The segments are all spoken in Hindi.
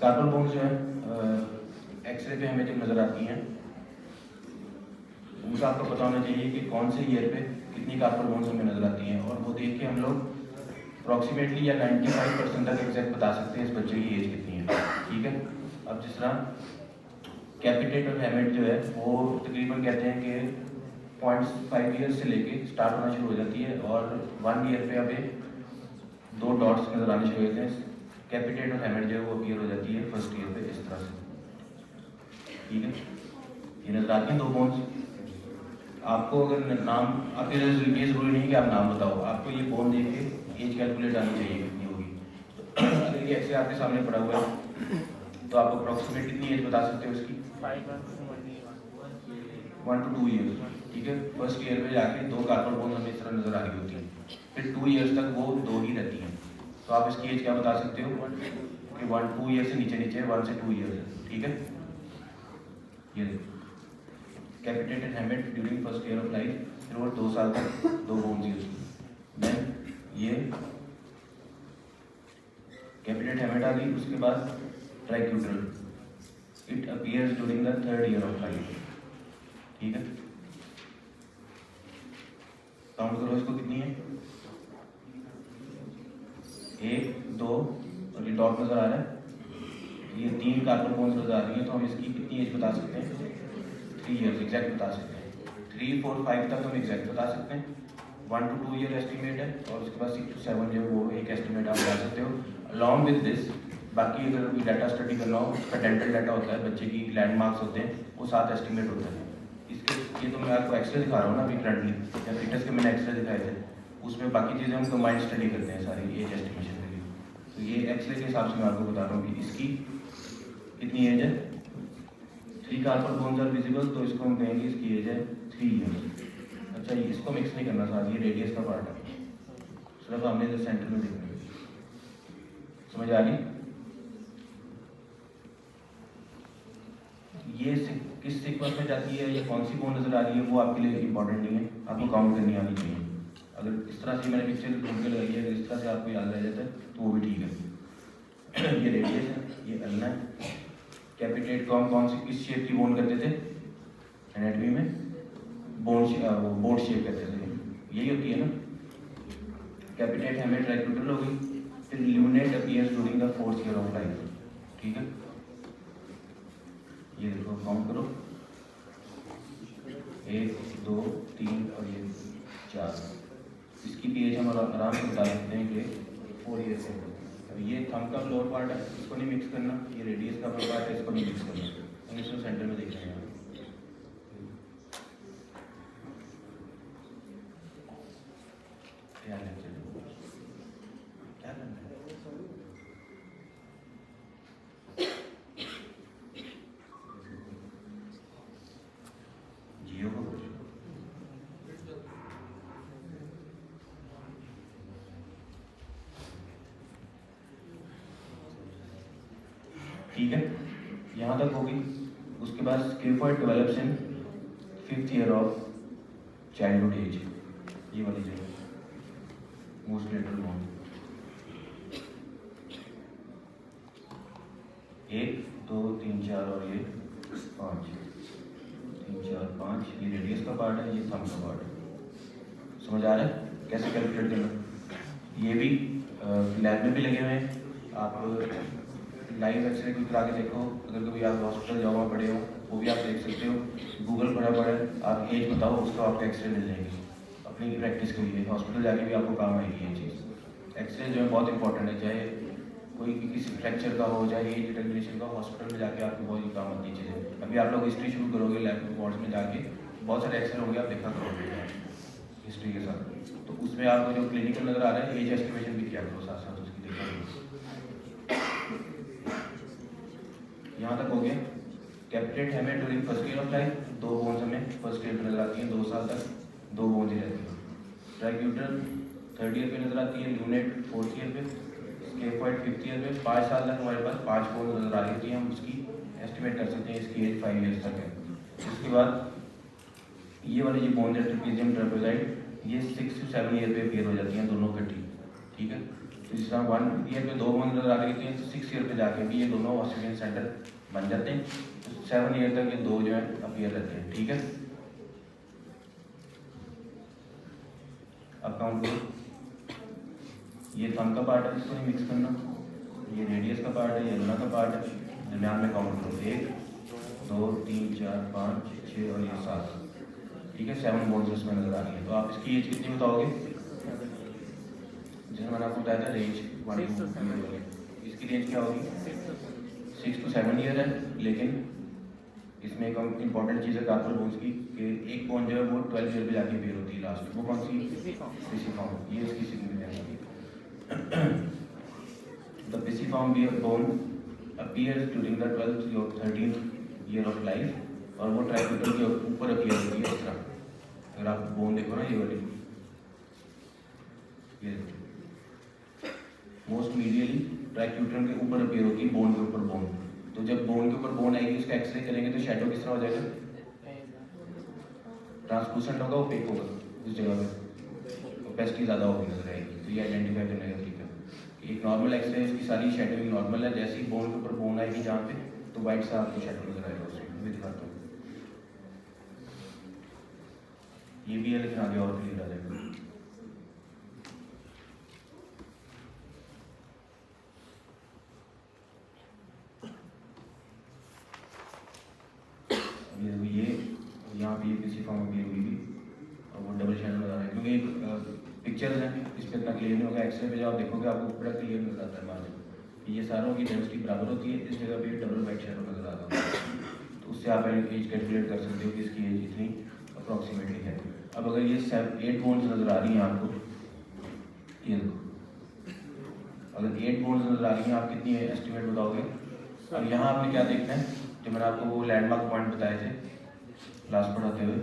कार्पल बोन्स जो है एक्सरे पे हमें जब नज़र आती हैं, उनका आपको पता होना चाहिए कि कौन से ईयर पे कितनी कार्पल बोन्स हमें नज़र आती हैं, और वो देख के हम लोग अप्रॉक्सीमेटली या 95% तक एग्जैक्ट बता सकते हैं इस बच्चे की एज कितनी है। ठीक है। अब जिस तरह कैपिटेट और हेमेट जो है वो तकरीबन कहते हैं कि 0.5 ईयर्स से लेके स्टार्ट होना शुरू हो जाती है, और 1 ईयर पे अभी 2 डॉट्स नज़र आने शुरू होते हैं। कैपिटेट और हेमेट जो है वो अपीयर हो जाती है फर्स्ट ईयर पे इस तरह से। ठीक है, ये नज़र आती हैं 2 बोन्स। आपको अगर नाम आपके ये ज़रूरी नहीं कि आप नाम बताओ, आपको ये बोन देख के एज कैलकुलेट आनी चाहिए कितनी होगी। तो अगर ये एक्सरे आपके सामने पड़ा हुआ है तो आप अप्रॉक्सीमेट कितनी एज बता सकते हो उसकी? 1 to 2 ईयर्स। ठीक है, फर्स्ट ईयर में जाके 2 कार्पल बोन हमें इस तरह नज़र आ रही होती हैं, फिर 2 ईयर्स तक वो 2 ही रहती हैं। तो आप इसकी एज क्या बता सकते हो कि 1-2 ईयर से नीचे 1 से 2 ईयर्स है। ठीक है, ये देखो capitated hamate during first year of life, फिर वो 2 साल तक 2 बोन्स यूज की। देन ये कैपिटेट हेमेट आ गई। उसके बाद ट्राइक्यूट्रल, it appears during the 3rd year of life. ठीक है, काउंट करो इसको कितनी है, 1, 2 और ये डॉट नजर आ रहा है, ये 3 कार्बन बोन्स नजर आ रही है। तो हम इसकी कितनी एज बता सकते हैं? 3 ईयर्स एग्जैक्ट बता सकते हैं। 3, 4, 5 तक हम एग्जैक्ट बता सकते हैं। 1 to 2 ईयर एस्टिमेट है, और उसके बाद 6 to 7 जो वो एक एस्टिमेट आप बता सकते हो। अलॉन्ग विद दिस बाकी अगर कोई डाटा स्टडी करना हो, उसका डेंटल डाटा होता है, बच्चे की लैंडमार्क्स होते हैं, वो साथ एस्टिमेट होता है। इसके ये तो मैं आपको एक्सरे दिखा रहा हूँ ना अभी करंटली, या फिटनेस के मैंने एक्सरे दिखाए थे, उसमें बाकी चीज़ें हम कंबाइंड स्टडी करते हैं सारी एज एस्टिमेशन के लिए। तो ये एक्सरे के हिसाब से मैं आपको बता रहा हूँ कि इसकी कितनी एज है। 3 कार्पल बोन्स आर विजिबल, तो इसको हम कहेंगे इसकी एज है 3 ईयर्स। अच्छा, ये इसको मिक्स नहीं करना साथ, ये रेडियस का पार्ट है, सिर्फ हमने इधर सेंटर में देखना है। समझ आ रही? ये किस सीक्वेंस में जाती है या कौन सी बोन नजर आ रही है वो आपके लिए इंपॉर्टेंट नहीं है, आपको काउंट करनी आनी चाहिए। अगर इस तरह से मैंने पिक्चर ढूंढ के लगाई है, अगर इस तरह से आपको याद रह जाता है तो वो भी ठीक है। ये रेडियस है, ये अल्ना है। कैपिटेट कौन सी किस शेप की बोन करते थे एनाटॉमी में? बोर्ड शेप कहते थे, यही होती है ना। कैपिटेट हेमेट ट्राइक्यूट्रल हो गई, फिर lunate appears during the 4th year of life. ठीक है, ये देखो काउंट करो, 1, 2, 3 और ये 4। इसकी भी एज हम आराम से बता सकते हैं कि 4 ईयर से। अब ये थंब का लोअर पार्ट है, इसको नहीं मिक्स करना, ये रेडियस का पार्ट है, इसको नहीं मिक्स करना, हम इसको सेंटर में देख रहे हैं। क्या करना है? जियो को ठीक है, यहाँ तक होगी। उसके बाद scaphoid develops in 5th year of childhood age, ये वाली जो मोस्ट लेटरल बोन। 1, 2, 3, 4 और ये 5, 3, 4, 5। ये रेडियस का पार्ट है, ये थंब का पार्ट है। समझ आ रहा है कैसे कैलकुलेट करना? ये भी लैब में भी लगे हुए हैं, आप लाइव एक्सरे भी करा के देखो। अगर कभी आप हॉस्पिटल जाओ पड़े हो वो भी आप देख सकते हो। गूगल पड़ा पड़ा है, आप एज बताओ, उसका आपका एक्सरे मिल जाएगी अपनी प्रैक्टिस के लिए। हॉस्पिटल जाके भी आपको काम आएगी ये चीज़। एक्सरे जो है बहुत इंपॉर्टेंट है, चाहे कोई किसी फ्रैक्चर का हो, चाहे एज डिटर्मिनेशन का हो, हॉस्पिटल में जाके आपको बहुत ही काम आती है चीज़ें। अभी आप लोग हिस्ट्री शुरू करोगे लैब वार्ड्स में जाके, बहुत सारे एक्सरे होंगे, आप देखा करोगे हिस्ट्री के साथ। तो उसमें आपको जो क्लिनिकल नज़र आ रहा है, एज एस्टिमेशन भी किया करो साथ साथ उसकी, देखा करो। यहाँ तक हो गया। कैपिटेट hamate during first year of life, 2 bones हमें फर्स्ट ईयर पे नजर आती हैं, 2 साल तक 2 बोन्स ही रहती हैं। ट्राइक्यूट्रल 3rd ईयर पे नजर आती है, ल्यूनेट 4th ईयर पे, स्केफॉइड 5th ईयर पे। 5 साल तक हमारे पास 5 बोन नजर आ रही होती है, हम उसकी एस्टिमेट कर सकते हैं, इसकी एज 5 ईयर्स तक है। उसके बाद ये वाली जो बोन है ट्रेपेजियम ट्रेपेजाइड, ये 6 to 7 ईयर पे अपीयर हो जाती हैं दोनों इकट्ठी। ठीक है, जिस तरह 1 ईयर पे 2 बोन्स नजर आ रही थी तो 6 ईयर पे जाके भी ये दोनों ऑस्ट्रेलियन सेंटर बन जाते हैं। तो 7 ईयर तक ये 2 जो है अपीयर रहते हैं। ठीक है, अब काउंट करो। ये थंब का पार्ट है, इसको नहीं मिक्स करना। ये रेडियस का पार्ट है, ये लुना का पार्ट है। दरम्यान में काउंट करो, 1 2 3 4 5 6 और ये 7। ठीक है, 7 बोन्स उसमें नजर आ रही है। तो आप इसकी एज कितनी बताओगे? जैसे मैंने आपको बताया था रेंज 1 to 2 ईयर, इसकी रेंज क्या होगी? 6 to 7 ईयर है। लेकिन इसमें एक इंपॉर्टेंट चीज़ है कार्पल बोन्स की कि एक बोन जो है वो 12 ईयर पे जाके अपीयर होती है लास्ट। वो कौन सी? पिसिफॉर्म। ये इसकी सिग्निफिकेंस होगी। The pisiform bone appears during the 12th or 13th year of life, और वो ट्राइक्यूटल के ऊपर अपीयर होती है इस तरह। अगर आप बोन देखो ना, ये वाली, ये मोस्ट मीडियली ट्राइक्यूटल के ऊपर अपीयर होती है, बोन के ऊपर बोन। तो जब बोन के ऊपर बोन आएगी, उसका एक्सरे करेंगे तो शेडो किस तरह हो जाएगा? ट्रांसलूसेंट होगा, ओपेक होगा उस जगह पे, ओपेसिटी ज़्यादा होगी नजर आएगी। तो ये आइडेंटिफाई करने का तरीका है। एक नॉर्मल एक्सरे इसकी सारी शेडोइंग नॉर्मल है। जैसे ही बोन के ऊपर बोन आएगी जहाँ पे, तो वाइट सा आपको शेडो नजर आएगा उसमें। मैं दिखाता हूँ, ये भी है लेकिन आगे और क्लियर आ जाएगा। ये यहाँ पे ये पिसिफॉर्म अपीयर हुई भी, और वो डबल शेडो नजर आ रहा है क्योंकि पिक्चर्स हैं, इस पर इतना क्लियर नहीं होगा। एक्सरे पे जब आप देखोगे आपको पूरा क्लियर नजर आता है मार्जिन। ये सारों की डेंसिटी बराबर होती है, इस जगह पे डबल वाइट शेडो नजर आ रहा है। तो उससे आप एज कैलकुलेट कर सकते हो कि इसकी एज इतनी अप्रॉक्सीमेटली है। अब अगर ये 8 बोन्स नजर आ रही हैं आपको, ये देखो, अगर 8 बोन्स नजर आ रही हैं, आप कितनी एस्टिमेट बताओगे? अब यहाँ आपने क्या देखना है, जो मैंने आपको वो लैंडमार्क पॉइंट बताए थे क्लास पढ़ाते हुए,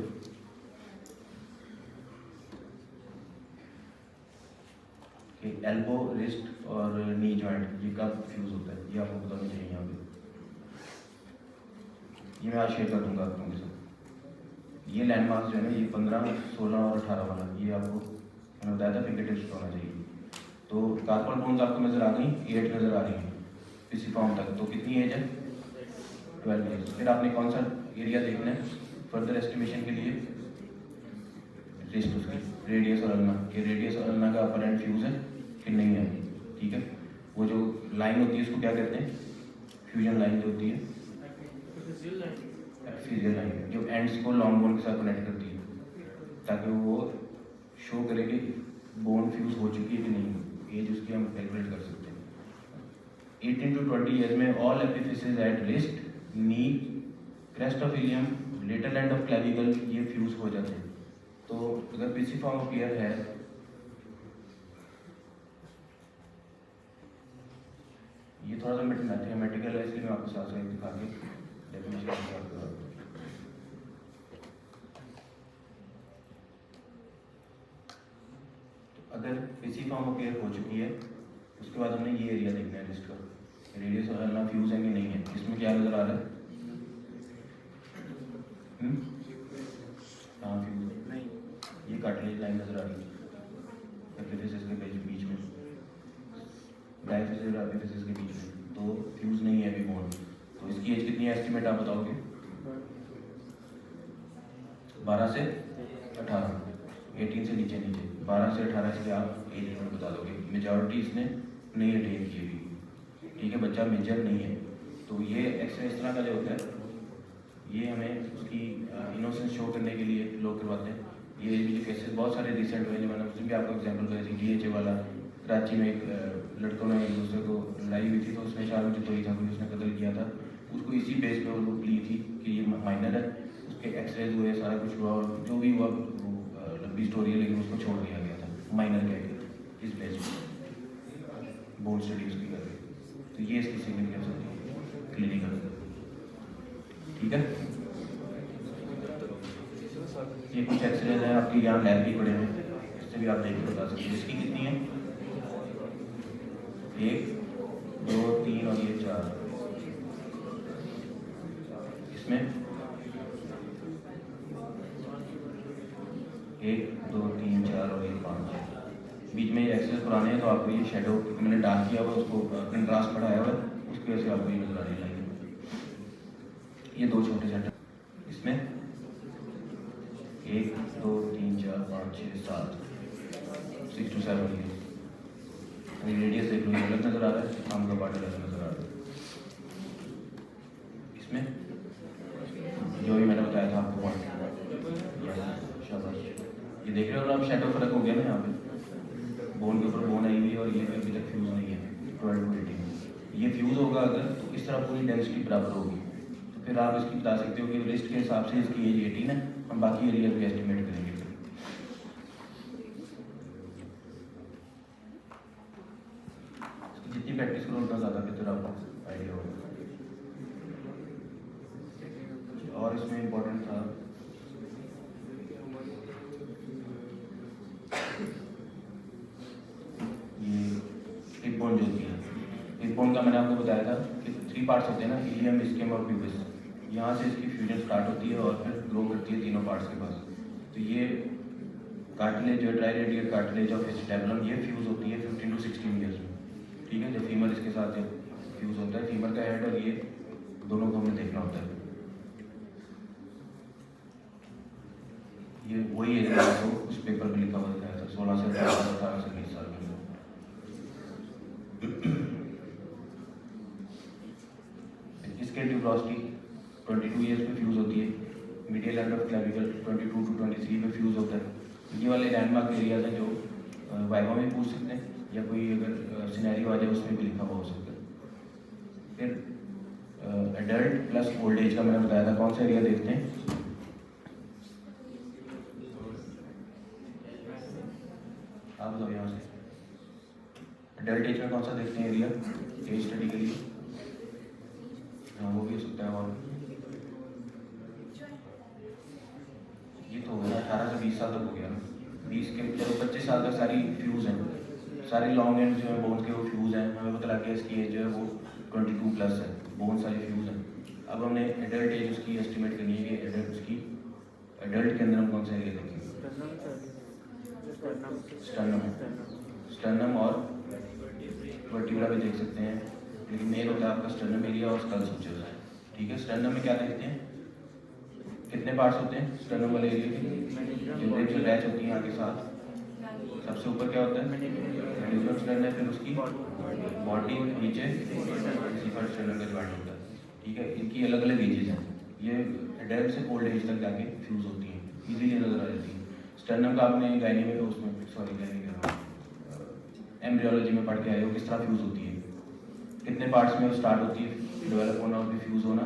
कि एल्बो, रिस्ट और नी जॉइंट ये कब फ्यूज होता है, ये आपको बताना चाहिए यहाँ पे। ये मैं आज शेयर कर दूंगा आप लोगों के साथ। ये लैंडमार्क्स जो है ना, ये 15, 16 और 18 वाला, ये आपको मैंने बताया था फिंगर टिप्स होना चाहिए। तो कार्पल बोन्स आपको नजर आ गई, 8 नजर आ रही है पिसिफॉर्म तक। तो कितनी एज है? 12 ईयर्स। फिर आपने कौन सा एरिया देखना है फर्दर एस्टिमेशन के लिए? रिस्ट, उसकी रेडियस और अल्ना, कि रेडियस और अल्ना का अपर एंड फ्यूज है कि नहीं है। ठीक है, वो जो लाइन होती है उसको क्या कहते हैं? फ्यूजन लाइन जो होती है, एपिफिजियल लाइन, जो एंड्स को लॉन्ग बोन के साथ कनेक्ट करती है, ताकि वो शो करे कि बोन फ्यूज हो चुकी है कि नहीं। एज उसकी हम कैलकुलेट कर सकते हैं। 18 to 20 ईयर्स में all epiphyses at wrist, knee, crest of ilium, lateral end of clavicle ये फ्यूज हो जाते हैं। तो अगर पिसिफॉर्म अपीयर है, ये थोड़ा सा मैथमेटिकल है इसलिए मैं आपको साथ साथ दिखा के डेफिनेशन। अगर पिसिफॉर्म अपीयर हो चुकी है, उसके बाद हमने ये एरिया देखना है रिस्ट का, रेडियस और अल्ना फ्यूज है कि नहीं है। इसमें क्या नजर आ रहा है? हाँ फ्यूज नहीं, ये कार्टिलेज लाइन नजर आ रही है एपिफिसिस के बीच में, डायफिसिस और एपिफिसिस के बीच में। तो फ्यूज नहीं है अभी बोन। तो इसकी एज कितनी है एस्टिमेट आप बताओगे? 12 से 18, 18 से नीचे 12 से 18 से आप एज लिमिट बता दोगे। मेजॉरिटी इसने नहीं अटेन की हुई। ठीक है, बच्चा मेजर नहीं है। तो ये एक्सरे इस तरह का जो होता है, ये हमें उसकी इनोसेंस शो करने के लिए लोग करवाते हैं। ये जो केसेस बहुत सारे रिसेंट हुए, जो मैंने उसमें भी आपको एग्जांपल दिया थी, DHA वाला। कराची में एक लड़कों ने एक दूसरे को लड़ाई हुई थी, तो उसने शायद मुझे तो ही था कि उसने कत्ल किया था। उसको इसी बेस पे वो प्ली थी कि ये माइनर है। उसके एक्सरेज हुए, सारा कुछ हुआ, और जो भी हुआ लंबी स्टोरी है, लेकिन उसको छोड़ दिया गया था माइनर कह के, इस बेस पे बोर्ड स्टडी उसकी कर रही। तो ये इसकी सिग्निफिकेंस होती है क्लिनिकल। ठीक है, ये कुछ एक्सरेज हैं आपके यहाँ लैब भी पड़े हैं, इससे भी आप देख के बता सकते हैं। इसकी कितनी है? 1 2 3 और ये 4। इसमें 1 2 3 4 और ये 5। बीच में ये एक्सरेज पुराने हैं, तो आपको ये शेडो क्योंकि मैंने डार्क किया हुआ उसको कंट्रास्ट बढ़ाया हुआ उसकी वजह से आपको ये नजर आने लगे। ये दो छोटे सेंटर, इसमें 1 2 3 4 5 6 7 6 to 7 ये रेडियस देख लो, ये अलग नजर आ रहा है, आम का पार्ट अलग नजर आ रहा है। इसमें जो भी मैंने बताया था आपको पॉइंट, शाबाश, ये देख रहे हो आप, शेडो फर्क हो गया ना यहाँ पे, बोन के ऊपर बोन आई हुई है और ये अभी तक फ्यूज नहीं है 12 to 18। ये फ्यूज होगा अगर तो इस तरह पूरी डेंसिटी बराबर होगी, तो फिर आप इसकी बता सकते हो कि रिस्ट के हिसाब से इसकी एज 18 है, हम बाकी एरिया भी एस्टिमेट करेंगे। जितनी प्रैक्टिस करो उतना ज़्यादा बेहतर आपको आइडिया होगा। और इसमें इम्पोर्टेंट था ये हिप बोन जो होती है, हिप बोन का मैंने आपको बताया था कि 3 पार्ट्स होते हैं ना, इलियम, स्केम और प्यूबिस। यहाँ से इसकी फ्यूजन स्टार्ट होती है और फिर ग्रो करती है तीनों पार्ट्स के पास। तो ये कार्टिलेज जो ट्राइरेडियल कार्टिलेज ऑफ एस्टेबुलम ये फ्यूज होती है 15 to 16 ईयर्स में, ठीक है। जब फीमर इसके साथ फ्यूज होता है, फीमर का हेड और ये दोनों को हमें देखना होता है। ये वही एरिया आपको उस पेपर में लिखा हुआ दिखाया था, 16 से 18 से 20 साल में। इसके ट्यूब्रोसिटी 22 ईयर्स पे फ्यूज होती है। Medial and of clavicle 22 to 23 पे फ्यूज होता है। ये वाले लैंडमार्क एरियाज हैं जो वाइवा में पूछ सकते हैं या कोई अगर सिनेरियो आ जाए उसमें भी लिखा हुआ हो सकता है। फिर एडल्ट प्लस ओल्ड एज का मैंने बताया था, कौन सा एरिया देखते हैं, आप बताओ यहाँ से। एडल्ट एज में कौन सा देखते हैं एरिया एज स्टडी के लिए? हाँ वो भी हो सकता है। और ये तो हो गया 18 से 20 साल तक हो गया ना, 20 के चलो 25 साल तक सारी फ्यूज हैं, सारे लॉन्ग एंड जो है बोन के वो फ्यूज हैं। हमें पता लग गया इसकी एज जो है वो 22 प्लस है, बोन सारी फ्यूज हैं। अब हमने एडल्ट एज उसकी एस्टिमेट करनी है कि एडल्ट उसकी एडल्ट के अंदर हम कौन सा एरिया देखेंगे? स्टर्नम और वर्टिब्रा भी देख सकते हैं, लेकिन मेन होता है आपका स्टर्नम एरिया और स्कल सुचर्स, ठीक है। स्टर्नम में क्या देखते हैं, कितने पार्ट्स होते हैं स्टर्नम वाले एरिया के? जो रिब्स अटैच होती हैं आगे साथ, सबसे ऊपर क्या होता है? मैंडिबुलर स्टर्नम है, फिर उसकी बॉडी नीचे सिफर स्टर्नम का जॉइंट होता है, ठीक है। इनकी अलग अलग एजेस हैं, ये एडल्ट से ओल्ड एज तक जाके फ्यूज होती हैं, इजीली नजर आ जाती है। स्टर्नम का आपने गायनी में उसमें गायनी कह रहा हूँ, एम्ब्रियोलॉजी में पढ़ के आए हो किस तरह फ्यूज होती है, कितने पार्ट्स में स्टार्ट होती है डेवलप होना और फ्यूज होना?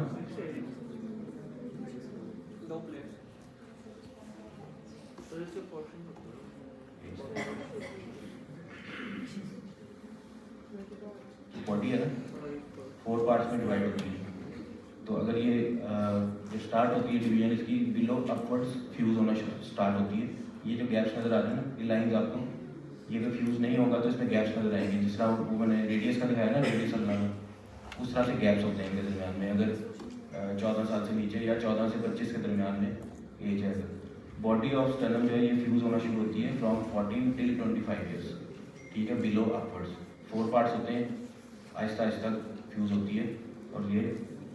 बॉडी है ना 4 पार्ट्स में डिवाइड होती है। तो अगर ये जो स्टार्ट होती है डिवीजन इसकी बिलो अपवर्ड्स फ्यूज होना स्टार्ट होती है। ये जो गैप्स नजर आ रहे हैं ना, ये लाइंस आपको, ये अगर फ्यूज नहीं होगा तो इसमें गैप्स नजर आएंगे। जिस तरह वो मैंने रेडियस का दिखाया ना, रेडियस अल्लाह उस तरह से गैप्स होते हैं इनके दरमियान में। अगर 14 साल से नीचे या 14 से 25 के दरमियान में एज है। बॉडी ऑफ स्टर्नम जो है ये फ्यूज होना शुरू होती है फ्रॉम 14 till 25 ईयर्स, ठीक है, बिलो अपवर्ड्स। 4 पार्ट्स होते हैं, आहिस्ता आहिस्ता फ्यूज होती है। और ये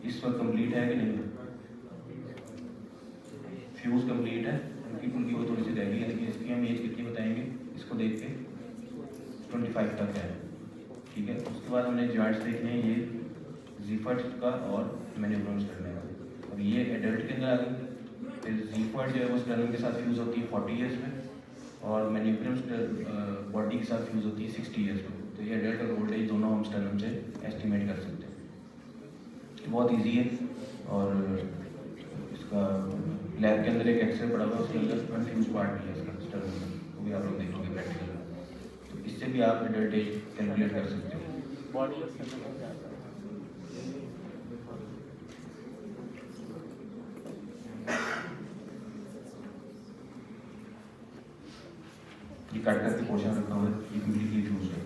इस वक्त कंप्लीट है कि नहीं? फ्यूज कंप्लीट है, हल्की फुल्की वो थोड़ी सी रह गई है, लेकिन इसकी हम एज कितनी बताएंगे इसको देख के? 25 तक है, ठीक है। उसके बाद हमने जॉइंट्स देखने हैं, ये जीफर्ट का और मैनिब्रम्स करने का। और ये एडल्ट के अंदर आ गए। फिर जीफर्ट जो है वो स्टर्नम के साथ फ्यूज होती है 40 ईयर्स में, और मैनिब्रम्स बॉडी के साथ फ्यूज होती है 60 ईयर्स में। तो ये एडल्ट और ओल्ड एज दोनों हम स्टर्नम से एस्टिमेट कर सकते हैं। बहुत ईजी है। और इसका लैब के अंदर एक एक्सरे पड़ा हुआ है, उसके अंदर कन्फ्यूज पार्ट भी है इसका स्टर्नम का, वो भी आप लोग देखोगे प्रैक्टिकल में। तो इससे भी आप एडल्ट एज कैलकुलेट कर सकते हो। ये कट करके पोर्शन रखा हुआ है, ये कम्प्लीटली फ्यूज है,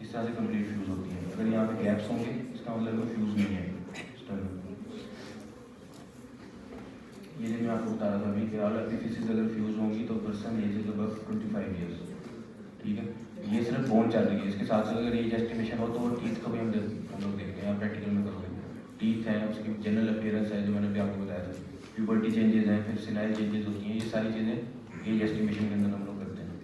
इस तरह से कम्प्लीट फ्यूज होती है। अगर यहाँ पे गैप्स होंगे इसका मतलब वो फ्यूज नहीं है स्टर्नम। ये जो मैं आपको बता रहा था अभी कि ऑल एपिफिसिस अगर फ्यूज होंगी तो person age is above 25 years, ठीक है। ये सिर्फ बोन चल रही है, इसके साथ साथ अगर एज एस्टिमेशन हो तो वो टीथ को भी हम लोग देखते हैं, प्रैक्टिकल में करोगे। टीथ है, उसकी जनरल अपीयरेंस है जो मैंने भी आपको बताया था, प्यूबर्टी चेंजेस हैं, फिर सिनाइल चेंजेस होती हैं, ये सारी चीज़ें एज एस्टिमेशन के अंदर हम लोग करते हैं।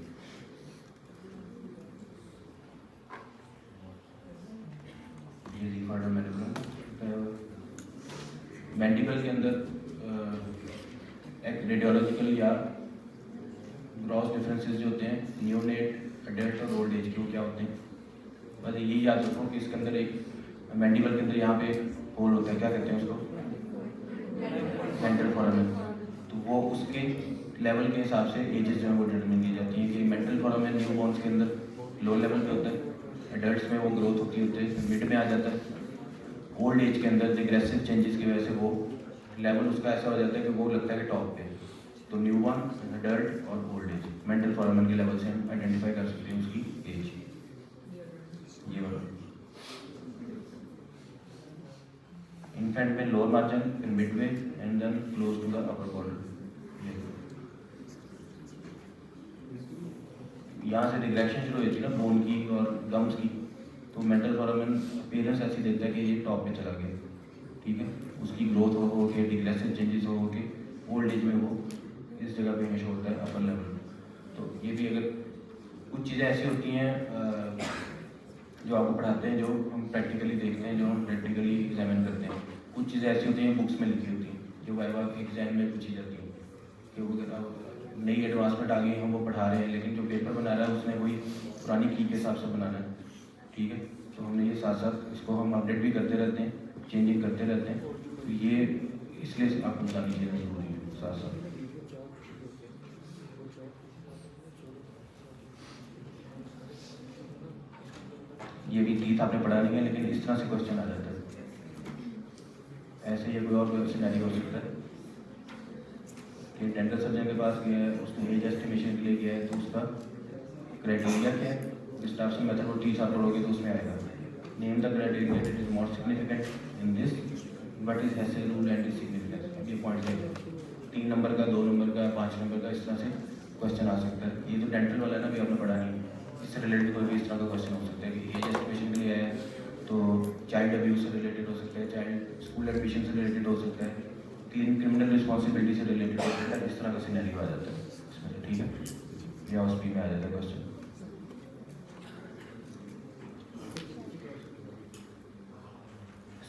ये रिफर्ड मैंडिबल के अंदर एक रेडियोलॉजिकल या ग्रॉस डिफरेंसेस जो होते हैं न्यूनेट, एडल्ट और ओल्ड एज के, वो क्या होते हैं, बस यही याद रखो कि इसके अंदर एक मैंडिबल के अंदर यहाँ पे होल होता है, क्या कहते हैं उसको, मेंटल फोरामेन। तो वो उसके लेवल के हिसाब से एजेस जो है वो डिटरमिन की जाती है कि मेंटल फोरामेन न्यू बॉर्न्स के अंदर लो लेवल पे होता है, एडल्ट्स में वो ग्रोथ होती है, मिड में आ जाता है, ओल्ड एज के अंदर डिग्रेसिव चेंजेस की वजह से वो लेवल उसका ऐसा हो जाता है कि वो लगता है कि टॉप पे। तो न्यू बॉर्न, एडल्ट और ओल्ड एज मेंटल फोरामेन के लेवल से हम आइडेंटिफाई कर सकते हैं उसकी एज। ये वाला इन्फेंट में लोअर मार्जिन, फिर mid way and then close to the upper border. यहाँ से रिग्रेशन शुरू हुई थी ना बोन की और गम्स की, तो मेंटल फोरामेन अपीयरेंस ऐसी देता है कि ये टॉप पे चला गया, ठीक है। उसकी ग्रोथ हो के डिग्रेसिव चेंजेस हो के ओल्ड एज में वो इस जगह पे हमेशा होता है अपर लेवल। तो ये भी अगर कुछ चीज़ें ऐसी होती हैं जो आपको पढ़ाते हैं, जो हम प्रैक्टिकली देखते हैं, जो हम प्रैक्टिकली एग्जामिन करते हैं, कुछ चीज़ें ऐसी होती हैं बुक्स में लिखी होती हैं जो वाइवा एग्जाम में पूछी जाती हैं कि वो अगर नई एडवांसमेंट आ गई हम वो पढ़ा रहे हैं, लेकिन जो पेपर बना रहा है उसने वही पुरानी की के हिसाब से बनाना है, ठीक है। तो हमने ये साथ साथ इसको हम अपडेट भी करते रहते हैं, चेंजिंग करते रहते हैं, तो ये इसलिए आपको बतानी चाहिए जरूरी है साथ साथ। ये भी टीथ आपने पढ़ा नहीं है, लेकिन इस तरह से क्वेश्चन आ जाता है, ऐसे ये कोई और सिनेरियो हो सकता है कि डेंटल सर्जन के पास गया है, उसने एज एस्टिमेशन के लिए गया है, तो उसका क्राइटेरिया क्या है, जिस टाइप से मेथड वो टीथ आप पढ़ोगे तो उसमें आएगा, name the criteria that is more significant in this, what is Haase's rule and is significance. ये पॉइंट है 3 नंबर का, 2 नंबर का, 5 नंबर का, इस तरह से क्वेश्चन आ सकता है। ये जो डेंटल वाला है ना, भी आपने पढ़ा नहीं, इससे रिलेटेड कोई भी इस तरह का क्वेश्चन हो सकता है कि एज एस्टिमेशन के लिए आया है तो चाइल्ड अब्यूज से रिलेटेड हो सकता है, चाइल्ड स्कूल एडमिशन से रिलेटेड हो सकता है, क्रिमिनल रिस्पॉन्सिबिलिटी से रिलेटेड हो सकता है, इस तरह का सिनेरियो आ जाता है इसमें, ठीक है, या उस में आ जाता है क्वेश्चन।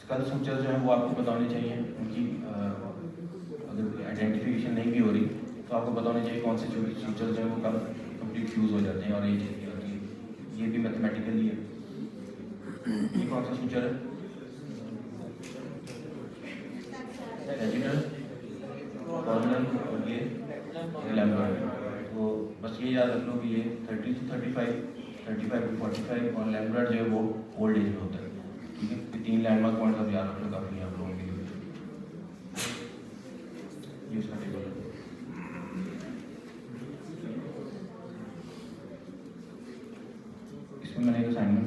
स्कल सूचर जो है वो आपको पता होनी चाहिए, उनकी अगर आइडेंटिफिकेशन नहीं भी हो रही तो आपको पता होना चाहिए कौन से सूचर जो है वो कब कंप्लीट फ्यूज हो जाते हैं और एज होती है, ये भी मैथमेटिकली है। ये कौन सा सूचर है, सेजिटल, कॉर्नल और ये लैम्बर्ट। तो बस ये याद रख लो कि ये 30 to 35, 35 to 45 और लैम्बर्ट जो है वो ओल्ड एज में होता है, ठीक है। ये 3 लैंडमार्क पॉइंट्स आप याद रख लो, काफ़ी आप लोगों के लिए। ये उसका टेबल है। इसमें मैंने एक असाइनमेंट